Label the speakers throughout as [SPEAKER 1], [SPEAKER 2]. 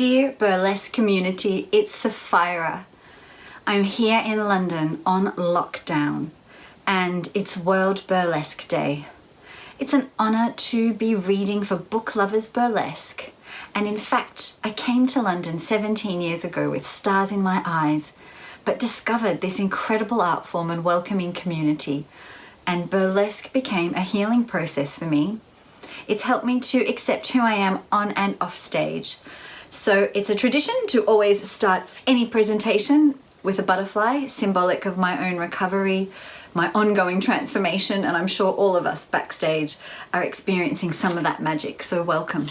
[SPEAKER 1] Dear burlesque community, it's Sapphira. I'm here in London on lockdown and it's World Burlesque Day. It's an honour to be reading for Booklover's Burlesque, and in fact I came to London 17 years ago with stars in my eyes, but discovered this incredible art form and welcoming community, and burlesque became a healing process for me. It's helped me to accept who I am on and off stage. So it's a tradition to always start any presentation with a butterfly, symbolic of my own recovery, my ongoing transformation, and I'm sure all of us backstage are experiencing some of that magic, so welcome.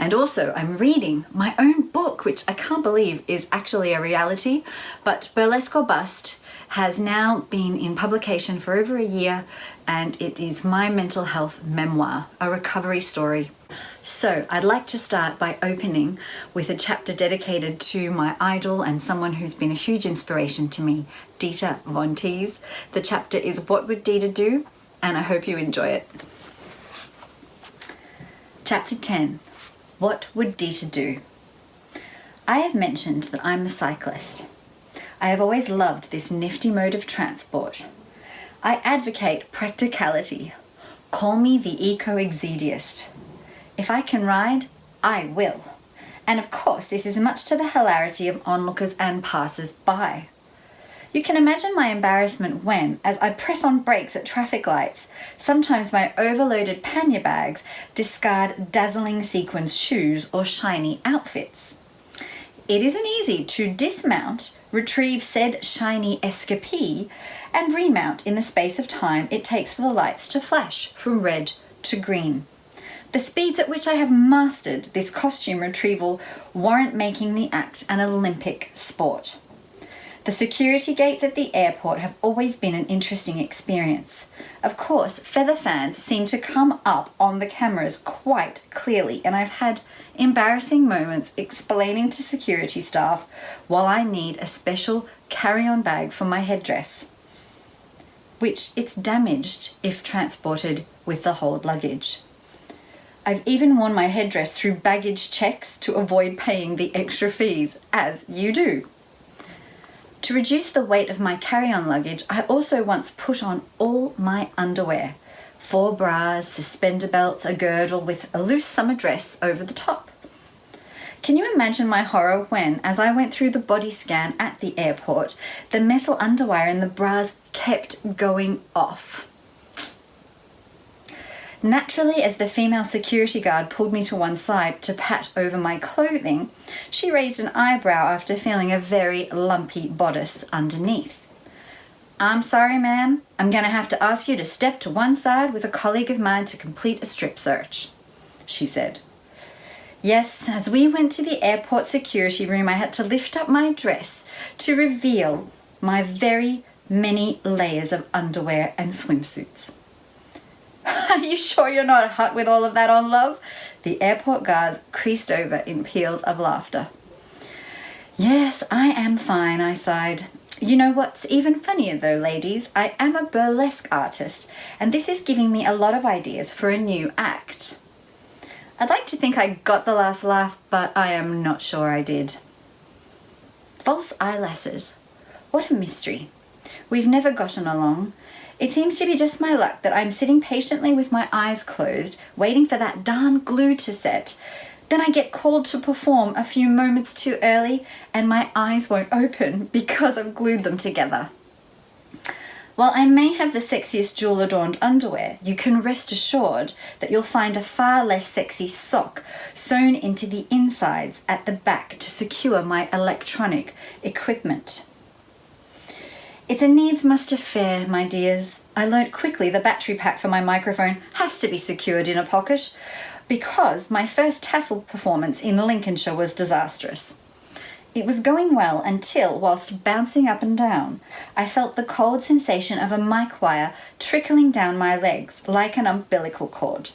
[SPEAKER 1] And also I'm reading my own book, which I can't believe is actually a reality, but Burlesque or Bust has now been in publication for over a year, and it is my mental health memoir, a recovery story. So I'd like to start by opening with a chapter dedicated to my idol and someone who's been a huge inspiration to me, Dita von Teese. The chapter is What Would Dita Do? And I hope you enjoy it. Chapter 10, What Would Dita Do? I have mentioned that I'm a cyclist. I have always loved this nifty mode of transport. I advocate practicality. Call me the eco-exediast. If I can ride, I will. And of course, this is much to the hilarity of onlookers and passers-by. You can imagine my embarrassment when, as I press on brakes at traffic lights, sometimes my overloaded pannier bags discard dazzling sequins shoes or shiny outfits. It isn't easy to dismount, retrieve said shiny escapee, and remount in the space of time it takes for the lights to flash from red to green. The speeds at which I have mastered this costume retrieval warrant making the act an Olympic sport. The security gates at the airport have always been an interesting experience. Of course, feather fans seem to come up on the cameras quite clearly, and I've had embarrassing moments explaining to security staff while I need a special carry-on bag for my headdress, which it's damaged if transported with the hold luggage. I've even worn my headdress through baggage checks to avoid paying the extra fees, as you do. To reduce the weight of my carry-on luggage, I also once put on all my underwear, 4 bras, suspender belts, a girdle with a loose summer dress over the top. Can you imagine my horror when, as I went through the body scan at the airport, the metal underwire in the bras kept going off? Naturally, as the female security guard pulled me to one side to pat over my clothing, she raised an eyebrow after feeling a very lumpy bodice underneath. "I'm sorry, ma'am. I'm going to have to ask you to step to one side with a colleague of mine to complete a strip search," she said. Yes, as we went to the airport security room, I had to lift up my dress to reveal my very many layers of underwear and swimsuits. "Are you sure you're not hot with all of that on, love?" The airport guards creased over in peals of laughter. "Yes, I am fine," I sighed. "You know what's even funnier though, ladies? I am a burlesque artist, and this is giving me a lot of ideas for a new act." I'd like to think I got the last laugh, but I am not sure I did. False eyelashes. What a mystery. We've never gotten along. It seems to be just my luck that I'm sitting patiently with my eyes closed, waiting for that darn glue to set. Then I get called to perform a few moments too early, and my eyes won't open because I've glued them together. While I may have the sexiest jewel-adorned underwear, you can rest assured that you'll find a far less sexy sock sewn into the insides at the back to secure my electronic equipment. It's a needs-must affair, my dears. I learnt quickly the battery pack for my microphone has to be secured in a pocket because my first tassel performance in Lincolnshire was disastrous. It was going well until, whilst bouncing up and down, I felt the cold sensation of a mic wire trickling down my legs like an umbilical cord.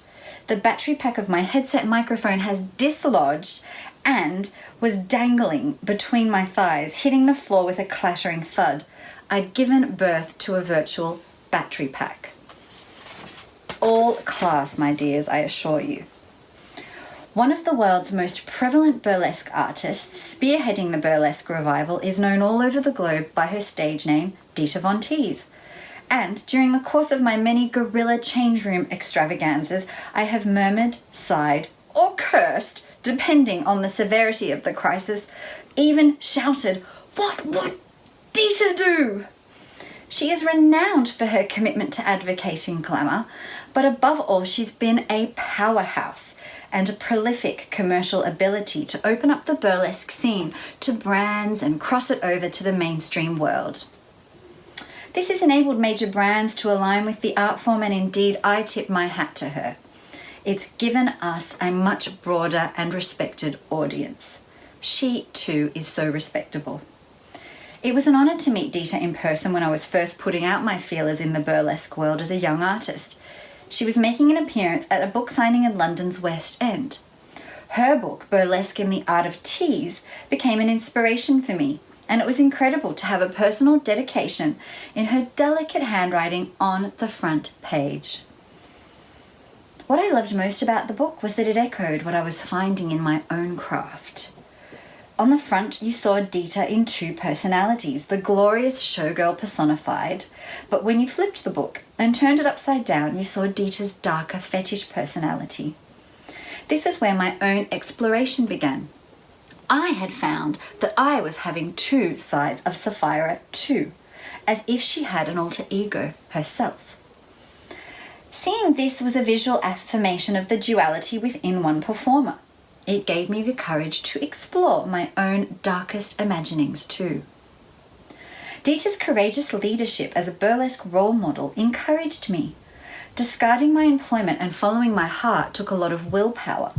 [SPEAKER 1] The battery pack of my headset microphone has dislodged and was dangling between my thighs, hitting the floor with a clattering thud. I'd given birth to a virtual battery pack. All class, my dears, I assure you. One of the world's most prevalent burlesque artists, spearheading the burlesque revival, is known all over the globe by her stage name, Dita von Teese. And during the course of my many guerrilla change room extravaganzas, I have murmured, sighed, or cursed, depending on the severity of the crisis, even shouted, "What would Dita do?" She is renowned for her commitment to advocating glamour, but above all, she's been a powerhouse and a prolific commercial ability to open up the burlesque scene to brands and cross it over to the mainstream world. This has enabled major brands to align with the art form, and indeed, I tip my hat to her. It's given us a much broader and respected audience. She, too, is so respectable. It was an honour to meet Dita in person when I was first putting out my feelers in the burlesque world as a young artist. She was making an appearance at a book signing in London's West End. Her book, Burlesque in the Art of Tease, became an inspiration for me, and it was incredible to have a personal dedication in her delicate handwriting on the front page. What I loved most about the book was that it echoed what I was finding in my own craft. On the front, you saw Dita in two personalities, the glorious showgirl personified, but when you flipped the book and turned it upside down, you saw Dita's darker fetish personality. This was where my own exploration began. I had found that I was having two sides of Sapphira too, as if she had an alter ego herself. Seeing this was a visual affirmation of the duality within one performer. It gave me the courage to explore my own darkest imaginings too. Dita's courageous leadership as a burlesque role model encouraged me. Discarding my employment and following my heart took a lot of willpower.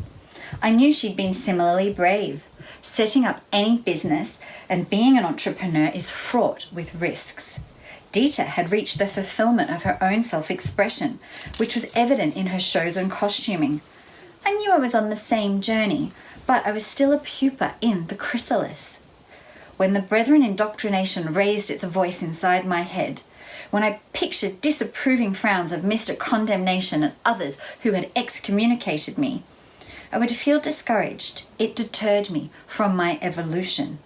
[SPEAKER 1] I knew she'd been similarly brave. Setting up any business and being an entrepreneur is fraught with risks. Dita had reached the fulfillment of her own self-expression, which was evident in her shows and costuming. I knew I was on the same journey, but I was still a pupa in the chrysalis. When the Brethren indoctrination raised its voice inside my head, when I pictured disapproving frowns of Mr. Condemnation and others who had excommunicated me, I would feel discouraged. It deterred me from my evolution.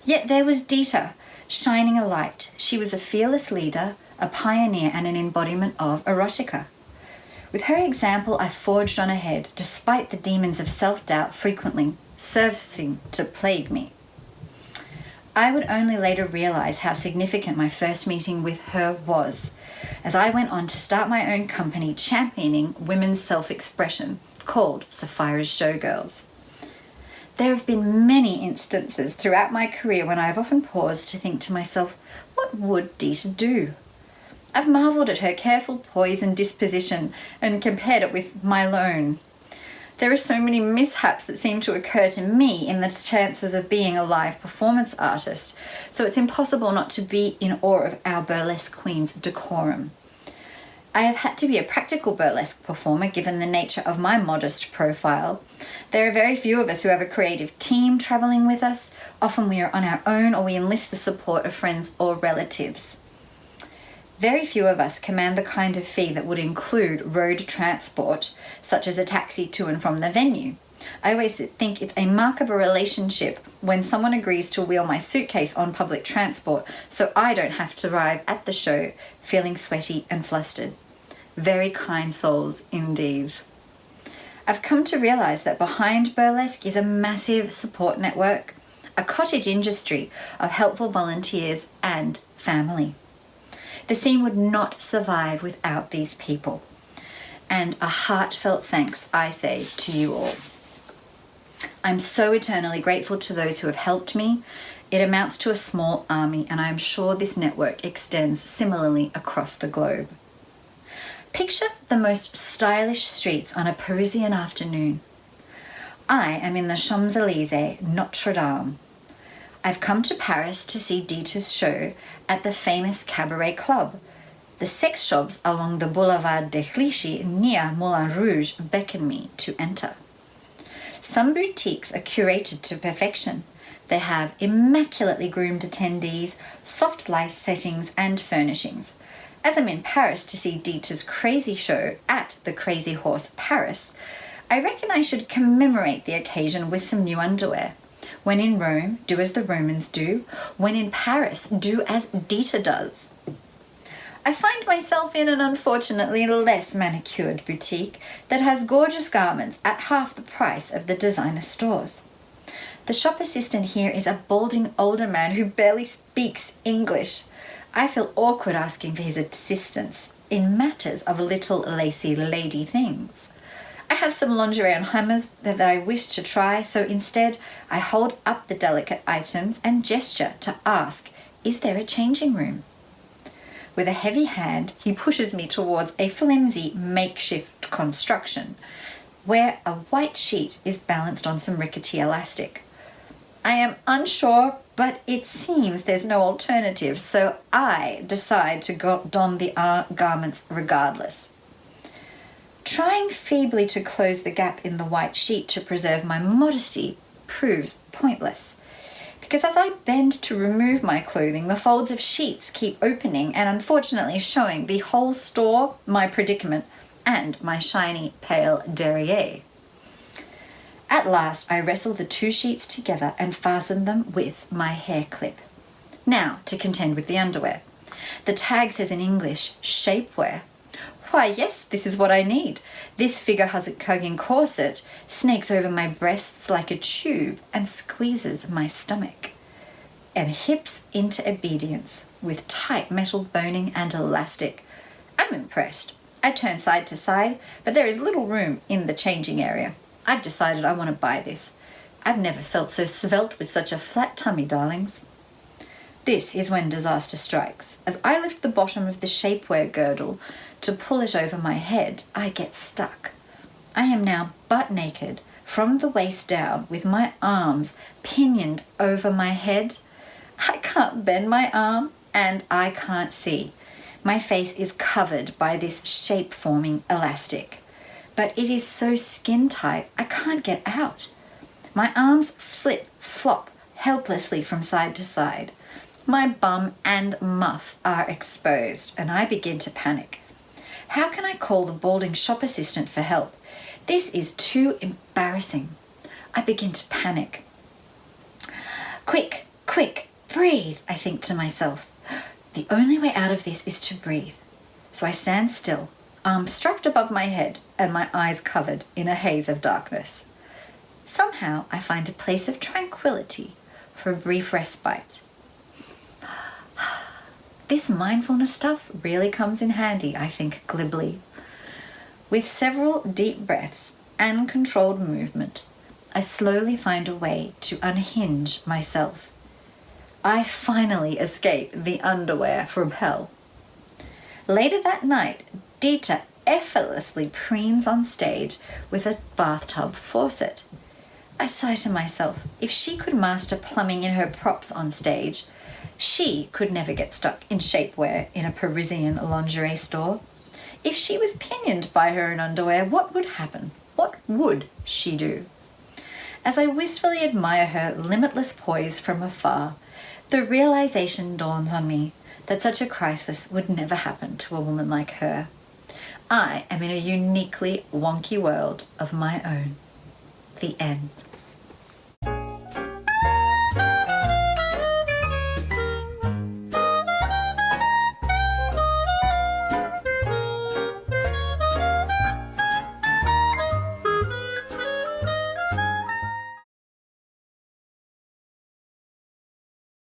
[SPEAKER 1] Yet there was Dita, shining a light. She was a fearless leader, a pioneer, and an embodiment of erotica. With her example, I forged on ahead, despite the demons of self-doubt frequently surfacing to plague me. I would only later realize how significant my first meeting with her was, as I went on to start my own company championing women's self-expression, called Sapphira's Showgirls. There have been many instances throughout my career when I have often paused to think to myself, what would Dita do? I've marvelled at her careful poise and disposition and compared it with my own. There are so many mishaps that seem to occur to me in the chances of being a live performance artist, so it's impossible not to be in awe of our burlesque queen's decorum. I have had to be a practical burlesque performer given the nature of my modest profile. There are very few of us who have a creative team travelling with us. Often we are on our own or we enlist the support of friends or relatives. Very few of us command the kind of fee that would include road transport, such as a taxi to and from the venue. I always think it's a mark of a relationship when someone agrees to wheel my suitcase on public transport so I don't have to arrive at the show feeling sweaty and flustered. Very kind souls indeed. I've come to realize that behind burlesque is a massive support network, a cottage industry of helpful volunteers and family. The scene would not survive without these people. And a heartfelt thanks I say to you all. I'm so eternally grateful to those who have helped me. It amounts to a small army, and I am sure this network extends similarly across the globe. Picture the most stylish streets on a Parisian afternoon. I am in the Champs-Élysées, Notre Dame. I've come to Paris to see Dita's show at the famous Cabaret Club. The sex shops along the Boulevard de Clichy near Moulin Rouge beckon me to enter. Some boutiques are curated to perfection. They have immaculately groomed attendees, soft light settings and furnishings. As I'm in Paris to see Dita's crazy show at the Crazy Horse Paris, I reckon I should commemorate the occasion with some new underwear. When in Rome, do as the Romans do. When in Paris, do as Dita does. I find myself in an unfortunately less manicured boutique that has gorgeous garments at half the price of the designer stores. The shop assistant here is a balding older man who barely speaks English. I feel awkward asking for his assistance in matters of little lacy lady things. I have some lingerie on hammers that I wish to try, so instead I hold up the delicate items and gesture to ask, is there a changing room? With a heavy hand, he pushes me towards a flimsy makeshift construction where a white sheet is balanced on some rickety elastic. I am unsure, but it seems there's no alternative, so I decide to don the garments regardless. Trying feebly to close the gap in the white sheet to preserve my modesty proves pointless, because as I bend to remove my clothing, the folds of sheets keep opening and unfortunately showing the whole store, my predicament, and my shiny pale derriere. At last, I wrestle the two sheets together and fasten them with my hair clip. Now, to contend with the underwear. The tag says in English, shapewear. Why, yes, this is what I need. This figure-hugging corset snakes over my breasts like a tube and squeezes my stomach. And hips into obedience with tight metal boning and elastic. I'm impressed. I turn side to side, but there is little room in the changing area. I've decided I want to buy this. I've never felt so svelte with such a flat tummy, darlings. This is when disaster strikes. As I lift the bottom of the shapewear girdle to pull it over my head, I get stuck. I am now butt naked from the waist down with my arms pinioned over my head. I can't bend my arm and I can't see. My face is covered by this shape-forming elastic, but it is so skin-tight I can't get out. My arms flop helplessly from side to side. My bum and muff are exposed, and I begin to panic. How can I call the balding shop assistant for help? This is too embarrassing. I begin to panic. Quick, breathe, I think to myself. The only way out of this is to breathe. So I stand still, arms strapped above my head and my eyes covered in a haze of darkness. Somehow I find a place of tranquility for a brief respite. This mindfulness stuff really comes in handy, I think glibly. With several deep breaths and controlled movement, I slowly find a way to unhinge myself. I finally escape the underwear from hell. Later that night, Dita effortlessly preens on stage with a bathtub faucet. I sigh to myself, if she could master plumbing in her props on stage, she could never get stuck in shapewear in a Parisian lingerie store. If she was pinioned by her own underwear, what would happen? What would she do? As I wistfully admire her limitless poise from afar, the realization dawns on me that such a crisis would never happen to a woman like her. I am in a uniquely wonky world of my own. The end.